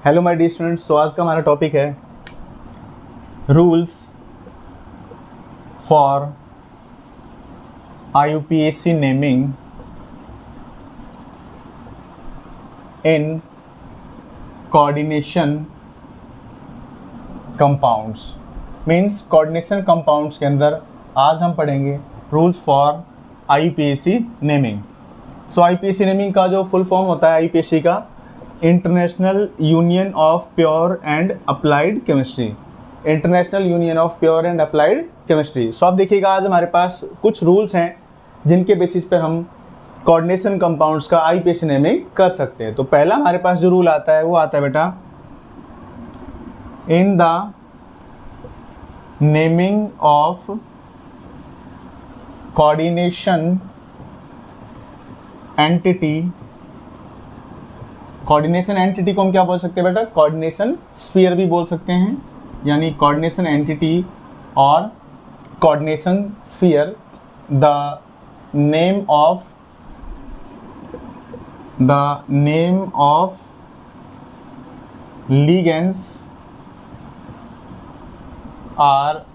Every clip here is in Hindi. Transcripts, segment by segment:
Hello my dear students. तो आज का हमारा टॉपिक है rules for IUPAC naming in coordination compounds. Means coordination compounds के अंदर आज हम पढ़ेंगे rules for IUPAC naming. So IUPAC naming का जो फुल फॉर्म होता है IUPAC का international union of pure and applied chemistry. International union of pure and applied chemistry. So आप देखिएगा आज हमारे पास कुछ रूल्स हैं जिनके बेसिस पर हम कोऑर्डिनेशन कंपाउंड्स का IUPAC नेमिंग कर सकते हैं। तो पहला हमारे पास जो रूल आता है वो आता है बेटा, in the naming of coordination entity. Coordination entity को हम क्या बोल सकते हैं बेटा? कोऑर्डिनेशन स्फीयर भी बोल सकते हैं, यानी कोऑर्डिनेशन एंटिटी और coordination sphere. The name of ligands are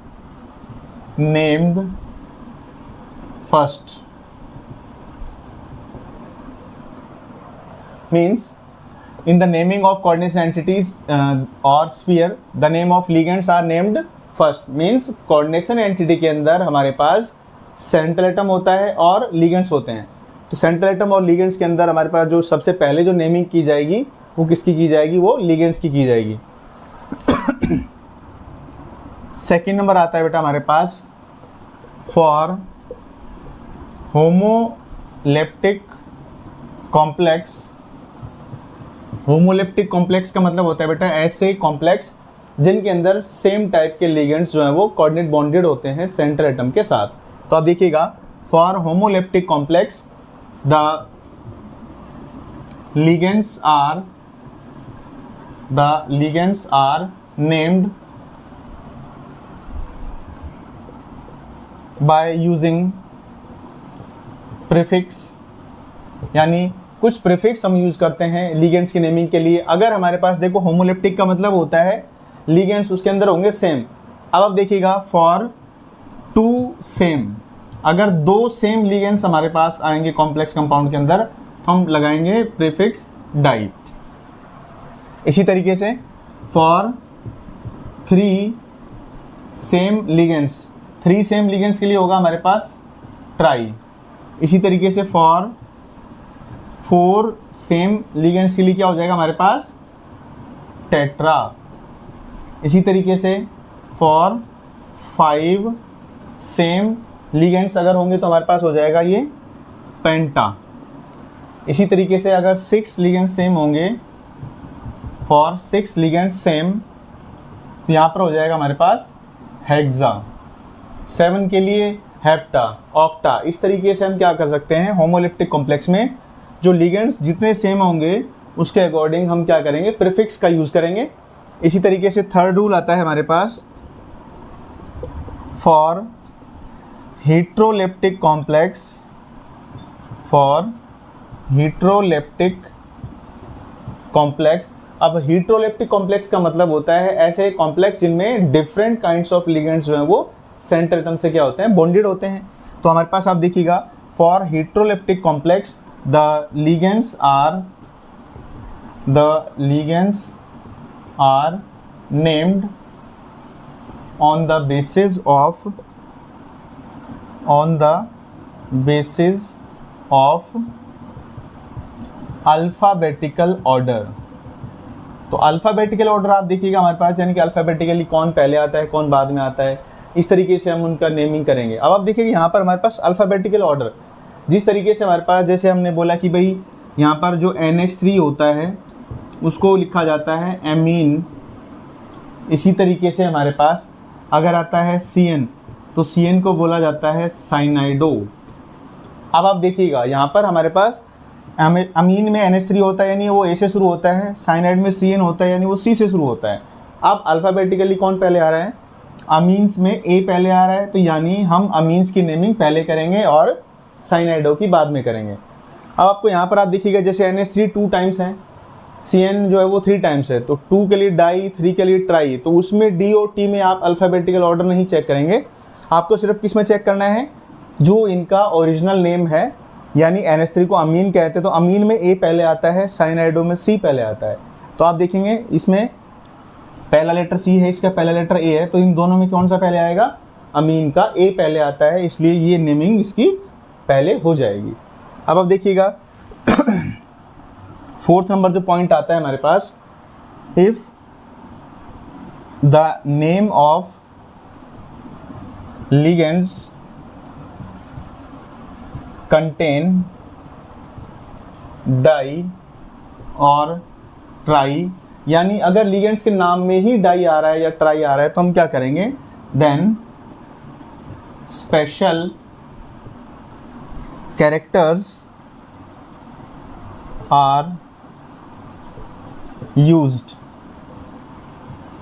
named first. Means in the naming of coordination entities or sphere, the name of ligands are named first। means coordination entity के अंदर हमारे पास सेंट्रल एटम होता है और ligands होते हैं। तो सेंट्रल एटम और ligands के अंदर हमारे पास जो सबसे पहले जो नेमिंग की जाएगी वो किसकी की जाएगी? वो ligands की जाएगी। सेकेंड नंबर आता है बेटा हमारे पास for homoleptic complex. Homoleptic complex का मतलब होता है बेटा ऐसे कॉम्प्लेक्स जिनके अंदर सेम टाइप के लिगेंड्स जो हैं वो कोऑर्डिनेट बॉन्डेड होते हैं सेंट्रल एटम के साथ। तो आप देखिएगा, for homoleptic complex the ligands are named by using prefix. यानी कुछ प्रीफिक्स हम यूज़ करते हैं लिगेंड्स की नेमिंग के लिए। अगर हमारे पास देखो होमोलेप्टिक का मतलब होता है लिगेंड्स उसके अंदर होंगे सेम। अब आप देखिएगा फॉर टू सेम, अगर दो सेम लिगेंड्स हमारे पास आएंगे कॉम्प्लेक्स कंपाउंड के अंदर तो हम लगाएंगे प्रीफिक्स डाई। इसी तरीके से for three same ligands, three same ligands के लिए होगा हमारे पास ट्राई। इसी तरीके से फॉर फोर सेम लिगेंड्स के लिए क्या हो जाएगा हमारे पास? टेट्रा। इसी तरीके से फॉर फाइव सेम लिगेंड्स अगर होंगे तो हमारे पास हो जाएगा ये पेंटा। इसी तरीके से अगर सिक्स लिगेंड्स सेम होंगे, फॉर सिक्स लिगेंड्स सेम, तो यहाँ पर हो जाएगा हमारे पास हेक्सा। सेवन के लिए हेप्टा, ऑक्टा। इस तरीके से हम क्या कर सकते हैं, होमोलेप्टिक कॉम्प्लेक्स में जो लिगेंड्स जितने सेम होंगे उसके अकॉर्डिंग हम क्या करेंगे? प्रीफिक्स का यूज़ करेंगे। इसी तरीके से थर्ड रूल आता है हमारे पास for heteroleptic complex. For heteroleptic complex, अब हेट्रोलेप्टिक कॉम्प्लेक्स का मतलब होता है ऐसे कॉम्प्लेक्स जिनमें डिफरेंट काइंड्स ऑफ लिगेंड्स जो हैं वो सेंट्रल एटम से क्या होते हैं? बॉन्डेड होते हैं। तो हमारे पास आप देखिएगा for heteroleptic complex the ligands are named on the basis of alphabetical order। तो अल्फ़ाबेटिकल ऑर्डर आप देखिएगा हमारे पास, यानी कि अल्फ़ाबेटिकली कौन पहले आता है कौन बाद में आता है, इस तरीके से हम उनका नेमिंग करेंगे। अब आप देखिए यहाँ पर हमारे पास अल्फ़ाबेटिकल ऑर्डर जिस तरीके से हमारे पास, जैसे हमने बोला कि भाई यहाँ पर जो NH3 होता है उसको लिखा जाता है एमीन। इसी तरीके से हमारे पास अगर आता है CN तो CN को बोला जाता है साइनाइडो। अब आप देखिएगा यहाँ पर हमारे पास अमीन में NH3 होता है यानी वो A से शुरू होता है, साइनाइड में CN होता है यानी वो C से शुरू होता है। अब अल्फ़ाबेटिकली कौन पहले आ रहा है? अमीन्स में A पहले आ रहा है, तो यानी हम अमीन्स की नेमिंग पहले करेंगे और साइनाइडो की बाद में करेंगे। अब आपको यहाँ पर आप देखिएगा जैसे NH3 टू टाइम्स हैं CN जो है वो 3 टाइम्स है, तो 2 के लिए डाई, 3 के लिए ट्राई, तो उसमें D और T में आप अल्फ़ाबेटिकल ऑर्डर नहीं चेक करेंगे, आपको सिर्फ किस में चेक करना है, जो इनका ओरिजिनल नेम है। यानी NH3 को अमीन कहते हैं, तो अमीन में A पहले आता है, साइनाइडो में C पहले आता है। तो आप देखेंगे इसमें पहला लेटर C है, इसका पहला लेटर A है, तो इन दोनों में कौन सा पहले आएगा, अमीन का A पहले आता है, इसलिए ये नेमिंग इसकी पहले हो जाएगी। अब आप देखिएगा 4th नंबर जो पॉइंट आता है हमारे पास, if the name of ligands contain di और ट्राई, यानी अगर लिगेंड्स के नाम में ही डाई आ रहा है या ट्राई आ रहा है तो हम क्या करेंगे, then special characters are used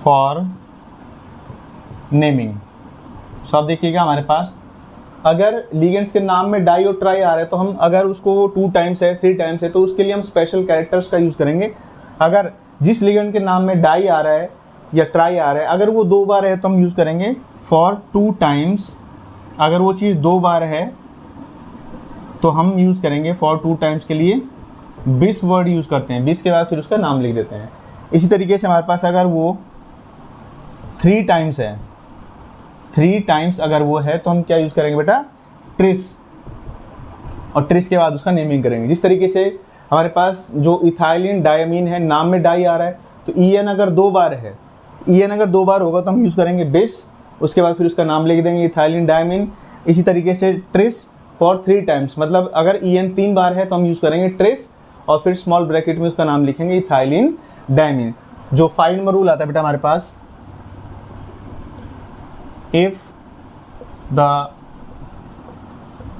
for naming. So आप देखिएगा हमारे पास अगर लिगेंड्स के नाम में डाई और ट्राई आ रहा है तो हम अगर उसको 2 टाइम्स है, 3 टाइम्स है, तो उसके लिए हम स्पेशल कैरेक्टर्स का यूज़ करेंगे। अगर जिस लिगेंड के नाम में डाई आ रहा है या ट्राई आ रहा है, अगर वो 2 बार है तो हम यूज़ करेंगे फॉर 2 टाइम्स। अगर वो चीज़ 2 बार है तो हम यूज़ करेंगे फॉर 2 टाइम्स के लिए बिस वर्ड यूज़ करते हैं, बिस के बाद फिर उसका नाम लिख देते हैं। इसी तरीके से हमारे पास अगर वो 3 टाइम्स है, 3 टाइम्स अगर वो है तो हम क्या यूज़ करेंगे बेटा, ट्रिस, और ट्रिस के बाद उसका नेमिंग करेंगे। जिस तरीके से हमारे पास जो इथाइलिन डायमीन है, नाम में डाई आ रहा है, तो EN अगर 2 बार है, EN अगर 2 बार होगा तो हम यूज़ करेंगे बिस, उसके बाद फिर उसका नाम लिख देंगे इथाइलिन डायमीन। इसी तरीके से ट्रिस फॉर 3 टाइम्स, मतलब अगर EN 3 बार है तो हम यूज़ करेंगे ट्रिस और फिर स्मॉल ब्रैकेट में उसका नाम लिखेंगे इथाइलिन डायमीन। जो 5 नंबर रूल आता है बेटा हमारे पास, if the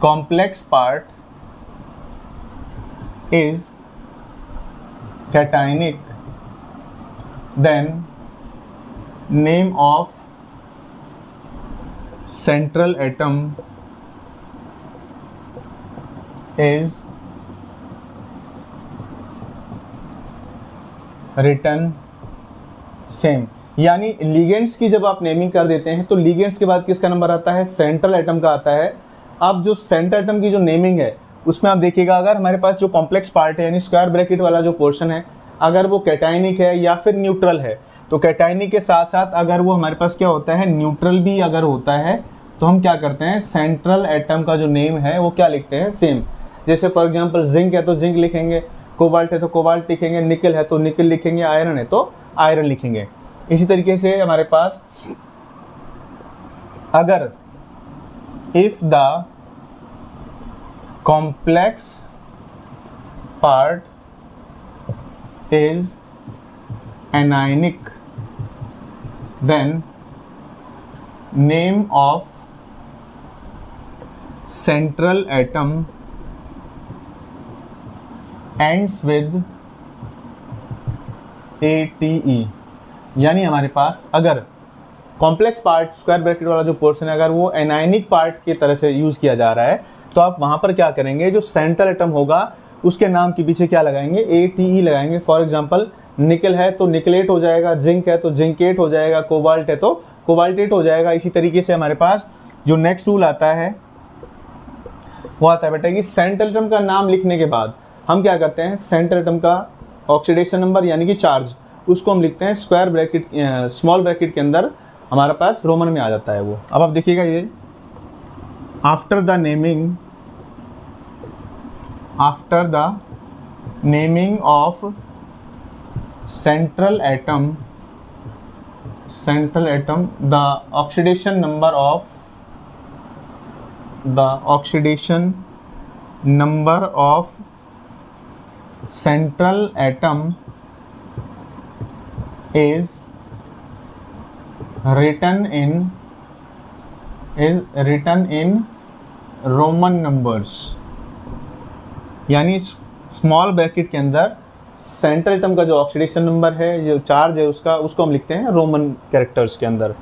complex part is cationic, then name of central atom is written same। यानी लिगेंड्स की जब आप नेमिंग कर देते हैं तो लिगेंड्स के बाद किसका नंबर आता है, सेंट्रल एटम का आता है। अब जो सेंट्रल एटम की जो नेमिंग है उसमें आप देखिएगा अगर हमारे पास जो कॉम्प्लेक्स पार्ट है यानी स्क्वायर ब्रैकेट वाला जो पोर्शन है, अगर वो कैटायनिक है या फिर न्यूट्रल है, तो कैटायनिक के साथ साथ अगर वो हमारे पास क्या होता है, न्यूट्रल भी अगर होता है, तो हम क्या करते हैं, सेंट्रल एटम का जो नेम है वो क्या लिखते हैं, सेम। जैसे फॉर एग्जाम्पल जिंक है तो जिंक लिखेंगे, कोबाल्ट है तो कोबाल्ट लिखेंगे, निकल है तो निकल लिखेंगे, आयरन है तो आयरन लिखेंगे। इसी तरीके से हमारे पास अगर if the complex part is anionic, then name of central atom ends with ATE। यानी हमारे पास अगर कॉम्प्लेक्स पार्ट स्क्वायर ब्रैकेट वाला जो पोर्शन है अगर वो एनायनिक पार्ट की तरह से यूज़ किया जा रहा है, तो आप वहाँ पर क्या करेंगे, जो सेंट्रल एटम होगा उसके नाम के पीछे क्या लगाएंगे, ATE लगाएंगे। फॉर एग्जांपल निकल है तो निकलेट हो जाएगा, जिंक है तो जिंकेट हो जाएगा, कोबाल्ट है तो कोबाल्टेट हो जाएगा। इसी तरीके से हमारे पास जो नेक्स्ट रूल आता है वो आता है बेटा कि सेंट्रल एटम का नाम लिखने के बाद हम क्या करते हैं, सेंट्रल एटम का ऑक्सीडेशन नंबर यानी कि चार्ज, उसको हम लिखते हैं स्क्वायर ब्रैकेट, स्मॉल ब्रैकेट के अंदर हमारे पास रोमन में आ जाता है वो। अब आप देखिएगा ये after the naming of central atom the oxidation number of central atom is written in Roman numbers. यानी स्मॉल ब्रैकेट के अंदर सेंट्रल एटम का जो ऑक्सीडेशन नंबर है, जो चार्ज है उसको हम लिखते हैं रोमन कैरेक्टर्स के अंदर।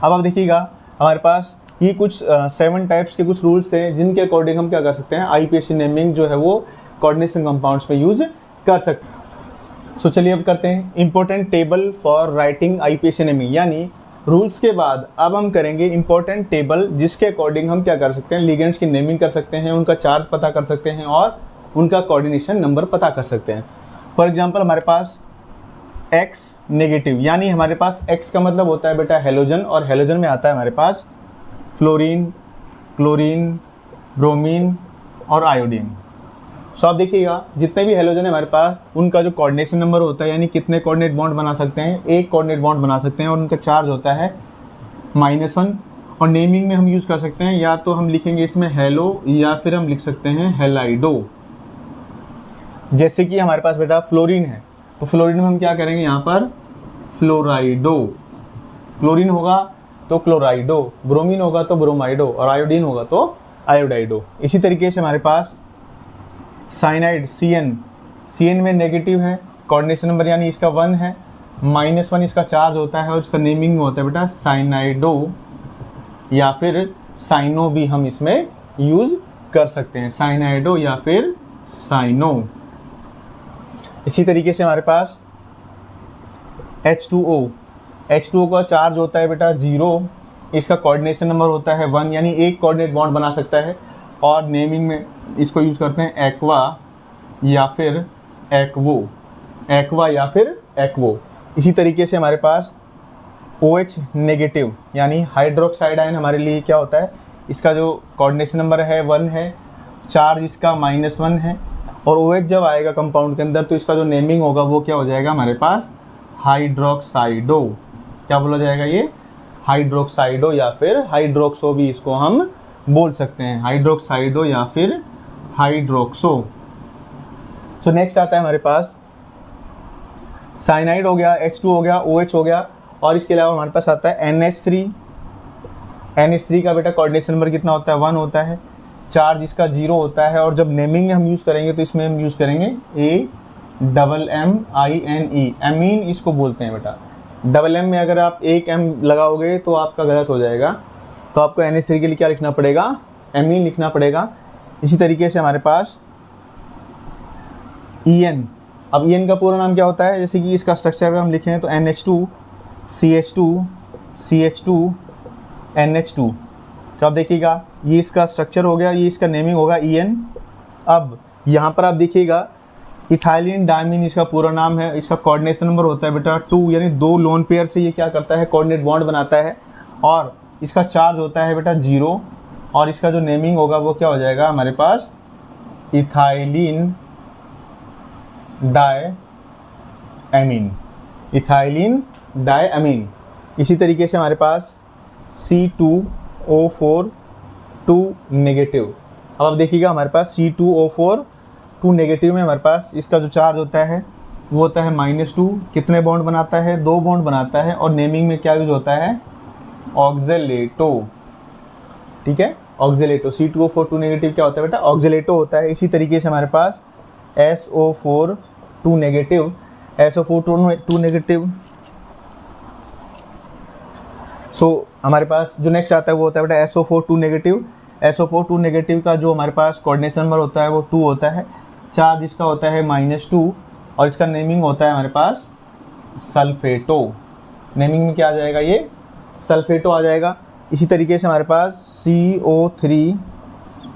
अब आप देखिएगा हमारे पास ये कुछ 7 टाइप्स के कुछ रूल्स थे जिनके अकॉर्डिंग हम क्या कर सकते हैं, IPSC नेमिंग जो है वो कोऑर्डिनेशन कंपाउंड्स में यूज़ कर सकते हैं। सो चलिए अब करते हैं important table for writing IPAC naming, यानी रूल्स के बाद अब हम करेंगे इंपॉर्टेंट टेबल जिसके अकॉर्डिंग हम क्या कर सकते हैं, लिगेंड्स की नेमिंग कर सकते हैं, उनका चार्ज पता कर सकते हैं और उनका कोऑर्डिनेशन नंबर पता कर सकते हैं। फॉर एग्जांपल हमारे पास X नेगेटिव, यानी हमारे पास X का मतलब होता है बेटा हेलोजन, और हेलोजन में आता है हमारे पास फ्लोरीन, क्लोरीन, ब्रोमीन और आयोडीन। सो आप देखिएगा जितने भी हेलोजन है हमारे पास उनका जो कोऑर्डिनेशन नंबर होता है, यानी कितने कोऑर्डिनेट बॉन्ड बना सकते हैं, एक कोऑर्डिनेट बॉन्ड बना सकते हैं और उनका चार्ज होता है -1। और नेमिंग में हम यूज़ कर सकते हैं, या तो हम लिखेंगे इसमें हेलो या फिर हम लिख सकते हैं हेलाइडो। जैसे कि हमारे पास बेटा फ्लोरीन है, तो फ्लोरीन में हम क्या करेंगे, यहाँ पर फ्लोराइडो, क्लोरीन होगा तो क्लोराइडो, ब्रोमीन होगा तो ब्रोमाइडो और आयोडीन होगा तो आयोडाइडो। इसी तरीके से हमारे पास साइनाइड CN में नेगेटिव है, कोऑर्डिनेशन नंबर यानी इसका 1 है, -1 इसका चार्ज होता है और इसका नेमिंग में होता है बेटा साइनाइडो या फिर साइनो भी हम इसमें यूज़ कर सकते हैं, साइनाइडो या फिर साइनो। इसी तरीके से हमारे पास H2O का चार्ज होता है बेटा 0, इसका कोऑर्डिनेशन नंबर होता है 1, यानी एक कोऑर्डिनेट बॉन्ड बना सकता है और नेमिंग में इसको यूज़ करते हैं एक्वा या फिर एक्वो। इसी तरीके से हमारे पास OH नेगेटिव यानी हाइड्रोक्साइड आयन हमारे लिए क्या होता है, इसका जो कोऑर्डिनेशन नंबर है 1 है, चार्ज इसका -1 है और OH जब आएगा कंपाउंड के अंदर तो इसका जो नेमिंग होगा वो क्या हो जाएगा हमारे पास हाइड्रोक्साइडो। क्या बोला जाएगा ये, हाइड्रोक्साइडो या फिर हाइड्रोक्सो भी इसको हम बोल सकते हैं, हाइड्रोक्साइडो या फिर हाइड्रोक्सो। सो नेक्स्ट आता है हमारे पास साइनाइड हो गया, H2 हो गया, OH हो गया और इसके अलावा हमारे पास आता है NH3 का बेटा कोऑर्डिनेशन नंबर कितना होता है, 1 होता है, चार्ज इसका 0 होता है और जब नेमिंग में हम यूज़ करेंगे तो इसमें हम यूज़ करेंगे AMMINE, एमीन इसको बोलते हैं बेटा। M में अगर आप एक M लगाओगे तो आपका गलत हो जाएगा, तो आपको NH3 के लिए क्या लिखना पड़ेगा, एमीन लिखना पड़ेगा। इसी तरीके से हमारे पास EN, अब EN का पूरा नाम क्या होता है, जैसे कि इसका स्ट्रक्चर अगर हम लिखें तो NH2 CH2 NH2। तो आप देखिएगा ये इसका स्ट्रक्चर हो गया, ये इसका नेमिंग होगा EN। अब यहाँ पर आप देखिएगा इथाइलिन डायमीन इसका पूरा नाम है, इसका कोऑर्डिनेशन नंबर होता है बेटा 2, यानी 2 लोन पेयर से ये क्या करता है, कोऑर्डिनेट बॉन्ड बनाता है और इसका चार्ज होता है बेटा 0 और इसका जो नेमिंग होगा वो क्या हो जाएगा हमारे पास इथाइलिन डायमीन। इसी तरीके से हमारे पास C2O4 2 नेगेटिव। अब आप देखिएगा हमारे पास C2O4 2 नेगेटिव में हमारे पास इसका जो चार्ज होता है वो होता है -2, कितने बॉन्ड बनाता है, 2 बॉन्ड बनाता है और नेमिंग में क्या यूज होता है ऑक्जेलेटो। ठीक है, ऑक्जेलेटो। C2O4 2 नेगेटिव क्या होता है बेटा, ऑक्जेलेटो होता है। इसी तरीके से हमारे पास SO4 2 नेगेटिव, SO4 2 नेगेटिव। सो हमारे पास जो नेक्स्ट आता है वो होता है बेटा SO4 2 नेगेटिव। SO4 2 नेगेटिव का जो हमारे पास कोऑर्डिनेशन नंबर होता है वो 2 होता है, चार्ज इसका होता है -2 और इसका नेमिंग होता है हमारे पास सल्फेटो। नेमिंग में क्या आ जाएगा, ये सल्फेटो आ जाएगा। इसी तरीके से हमारे पास CO3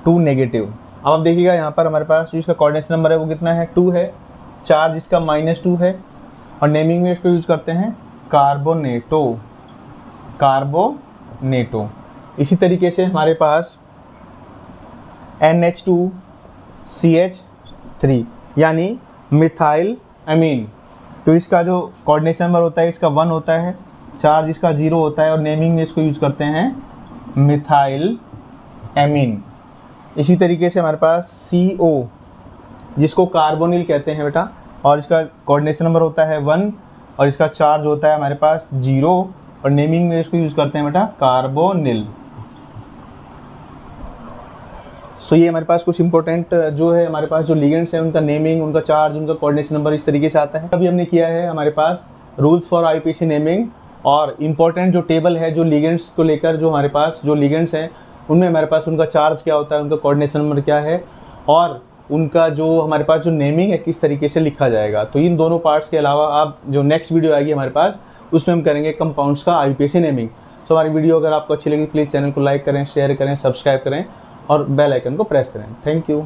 2 नेगेटिव। अब आप देखिएगा यहाँ पर हमारे पास इसका कोऑर्डिनेशन नंबर है वो कितना है, 2 है, चार्ज इसका -2 है और नेमिंग में इसको यूज़ करते हैं कार्बोनेटो। इसी तरीके से हमारे पास NH2CH3 यानी मिथाइल अमीन, तो इसका जो कोऑर्डिनेशन नंबर होता है इसका 1 होता है, चार्ज इसका 0 होता है और नेमिंग में इसको यूज़ करते हैं मिथाइल अमीन। इसी तरीके से हमारे पास CO जिसको कार्बोनिल कहते हैं बेटा, और इसका कोऑर्डिनेशन नंबर होता है 1 और इसका चार्ज होता है हमारे पास 0 और नेमिंग में इसको यूज़ करते हैं बेटा कार्बोनिल। सो ये हमारे पास कुछ इंपॉर्टेंट जो है हमारे पास जो लिगेंड्स हैं उनका नेमिंग, उनका चार्ज, उनका कोऑर्डिनेशन नंबर इस तरीके से आता है। अभी हमने किया है हमारे पास रूल्स फॉर आईपीसी नेमिंग और इम्पॉर्टेंट जो टेबल है जो लिगेंड्स को लेकर, जो हमारे पास जो लिगेंड्स हैं उनमें हमारे पास उनका चार्ज क्या होता है, उनका कोऑर्डिनेशन नंबर क्या है और उनका जो हमारे पास जो नेमिंग है किस तरीके से लिखा जाएगा। तो इन दोनों पार्ट्स के अलावा आप जो नेक्स्ट वीडियो आएगी हमारे पास उसमें हम करेंगे कंपाउंड्स का IUPAC नेमिंग। सो हमारी वीडियो अगर आपको अच्छी लगी प्लीज़ चैनल को लाइक करें, शेयर करें, सब्सक्राइब करें और बेल आइकन को प्रेस करें। Thank you.